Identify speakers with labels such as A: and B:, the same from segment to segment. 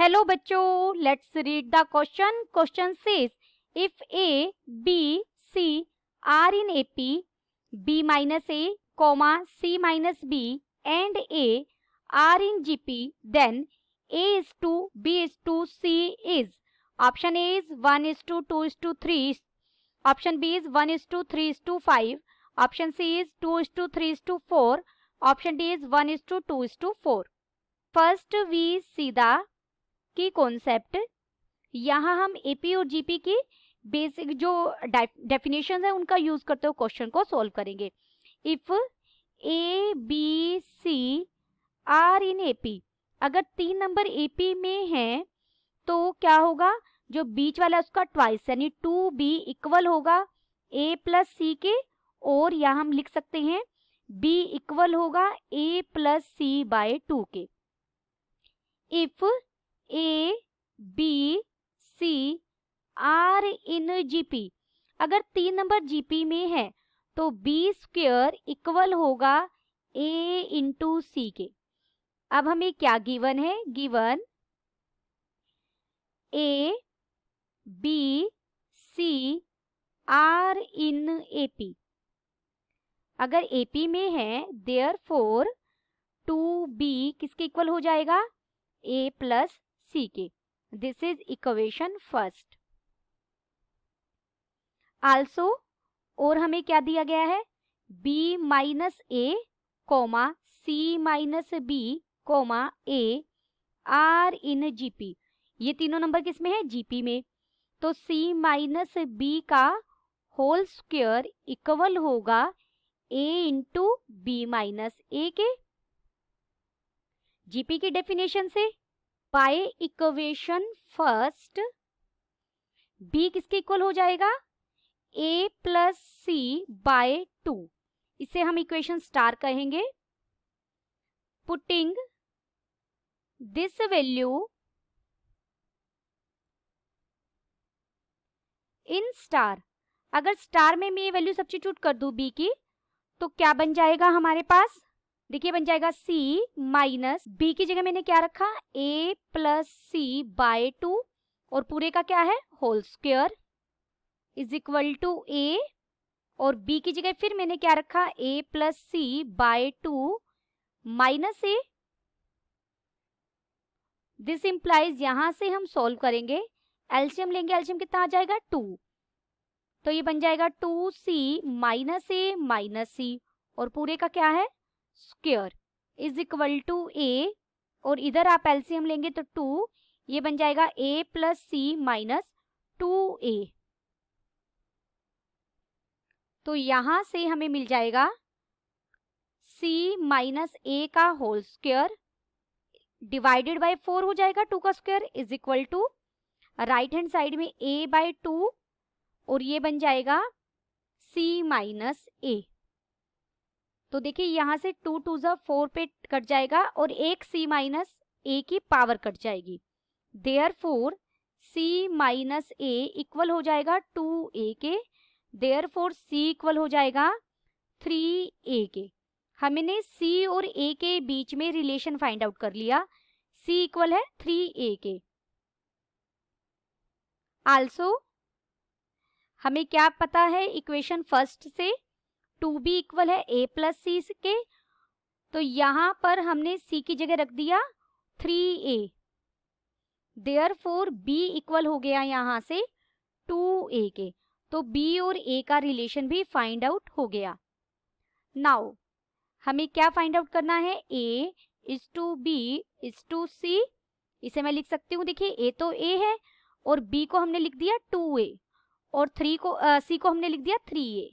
A: Hello बच्चों, let's read the question. Question says if A B C are in AP, B minus A, comma C minus B and A are in GP, then A is to B is to C is. Option A is 1:2:3. Option B is 1:3:5. Option C is 2:3:4. Option D is 1:2:4. First we see the की concept. यहाँ हम AP और GP की basic जो definition है उनका use करते हुए क्वेश्चन को सॉल्व करेंगे. If A B C are in AP, अगर 3 नंबर एपी में है तो क्या होगा, जो बीच वाला उसका ट्वाइस यानी 2b इक्वल होगा a प्लस सी के, और यहाँ हम लिख सकते हैं b इक्वल होगा a प्लस सी बाय 2 के. If A B C are in GP, अगर 3 नंबर जीपी में है तो बी स्क्वेयर इक्वल होगा ए इंटू सी के. अब हमें क्या गिवन है, given A B C are in AP. अगर एपी में है देयरफॉर 2b किसके इक्वल हो जाएगा, a प्लस सी के. This is equation first. Also, और हमें क्या दिया गया है, b minus A comma C minus B comma A are in GP. ये तीनों नंबर किस में है, जीपी में. तो c माइनस बी का होल स्क्वायर इक्वल होगा a इंटू बी माइनस ए के. जीपी की डेफिनेशन से बाय इक्वेशन फर्स्ट b किसके इक्वल हो जाएगा, a प्लस सी बाय 2. इसे हम इक्वेशन स्टार कहेंगे. Putting this value in star, अगर स्टार में मैं ये वैल्यू सब्स्टिट्यूट कर दूं b की तो क्या बन जाएगा हमारे पास, देखिए बन जाएगा c माइनस b की जगह मैंने क्या रखा, a प्लस सी बाय 2, और पूरे का क्या है, whole square is equal to a, और b की जगह फिर मैंने क्या रखा, a plus C by 2 minus a. This implies, यहां से हम सॉल्व करेंगे, एलसीएम लेंगे, एलसीएम कितना आ जाएगा 2, तो ये बन जाएगा 2c minus a minus c, और पूरे का क्या है, square is equal to a, और इधर आप एलसीएम लेंगे तो 2, ये बन जाएगा a plus C minus 2a. तो यहां से हमें मिल जाएगा c माइनस a का होल स्क्वायर डिवाइडेड बाय 4 हो जाएगा 2 का स्क्वायर is equal to right hand side में a बाय 2, और ये बन जाएगा c माइनस a. तो देखिए यहां से 2 2 जा 4 पे कट जाएगा और एक c माइनस a की पावर कट जाएगी. Therefore c minus a equal हो जाएगा 2a के. देयरफॉर c इक्वल हो जाएगा 3a के. हमने c और a के बीच में रिलेशन फाइंड आउट कर लिया, c इक्वल है 3a के. आल्सो हमें क्या पता है इक्वेशन फर्स्ट से, 2b इक्वल है a प्लस सी के, तो यहां पर हमने c की जगह रख दिया 3a. देयरफॉर b इक्वल हो गया यहां से 2a के. तो b और a का रिलेशन भी फाइंड आउट हो गया. नाउ हमें क्या फाइंड आउट करना है, a is to b is to c. इसे मैं लिख सकती हूँ, देखिए a तो a है और b को हमने लिख दिया 2a, और c को हमने लिख दिया 3a.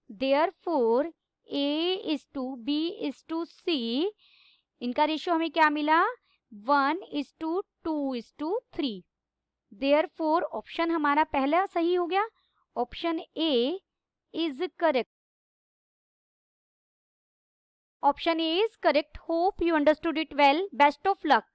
A: Therefore a is to b is to c, इनका रेशियो हमें क्या मिला, 1:2:3. Therefore ऑप्शन हमारा पहला सही हो गया, option a is correct. Option A is correct. Hope you understood it well. Best of luck.